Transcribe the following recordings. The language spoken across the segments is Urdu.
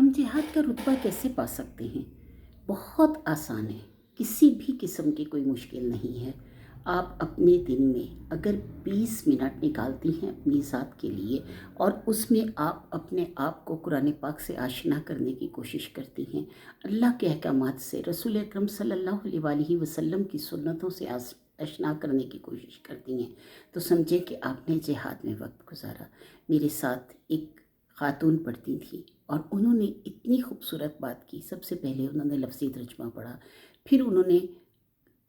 ہم جہاد کا رتبہ کیسے پا سکتے ہیں؟ بہت آسان ہے، کسی بھی قسم کی کوئی مشکل نہیں ہے۔ آپ اپنے دن میں اگر 20 منٹ نکالتی ہیں اپنی ذات کے لیے اور اس میں آپ اپنے آپ کو قرآن پاک سے آشنا کرنے کی کوشش کرتی ہیں، اللہ کے احکامات سے، رسول اکرم صلی اللہ علیہ وآلہ وسلم کی سنتوں سے آشنا کرنے کی کوشش کرتی ہیں، تو سمجھیں کہ آپ نے جہاد میں وقت گزارا۔ میرے ساتھ ایک خاتون پڑھتی تھی اور انہوں نے اتنی خوبصورت بات کی۔ سب سے پہلے انہوں نے لفظی ترجمہ پڑھا، پھر انہوں نے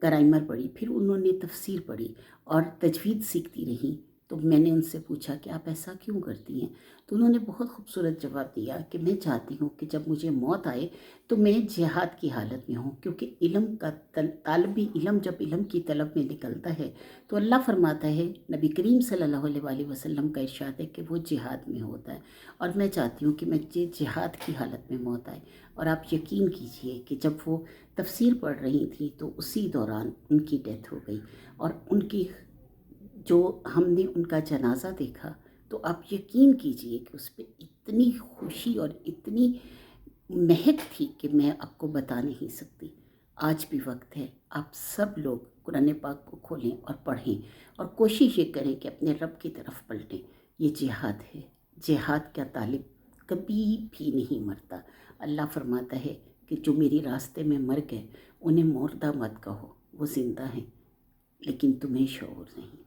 گرامر پڑھی، پھر انہوں نے تفسیر پڑھی اور تجوید سیکھتی رہیں۔ تو میں نے ان سے پوچھا کہ آپ ایسا کیوں کرتی ہیں؟ تو انہوں نے بہت خوبصورت جواب دیا کہ میں چاہتی ہوں کہ جب مجھے موت آئے تو میں جہاد کی حالت میں ہوں، کیونکہ علم کا طالب علم جب علم کی طلب میں نکلتا ہے تو اللہ فرماتا ہے، نبی کریم صلی اللہ علیہ وآلہ وسلم کا ارشاد ہے کہ وہ جہاد میں ہوتا ہے، اور میں چاہتی ہوں کہ مجھے جہاد کی حالت میں موت آئے۔ اور آپ یقین کیجئے کہ جب وہ تفسیر پڑھ رہی تھیں تو اسی دوران ان کی ڈیتھ ہو گئی، اور ان کی جو ہم نے ان کا جنازہ دیکھا تو آپ یقین کیجئے کہ اس پہ اتنی خوشی اور اتنی مہک تھی کہ میں آپ کو بتا نہیں سکتی۔ آج بھی وقت ہے، آپ سب لوگ قرآن پاک کو کھولیں اور پڑھیں، اور کوشش یہ کریں کہ اپنے رب کی طرف پلٹیں۔ یہ جہاد ہے، جہاد کا طالب کبھی بھی نہیں مرتا۔ اللہ فرماتا ہے کہ جو میری راستے میں مر گئے انہیں مردہ مت کہو، وہ زندہ ہیں، لیکن تمہیں شعور نہیں۔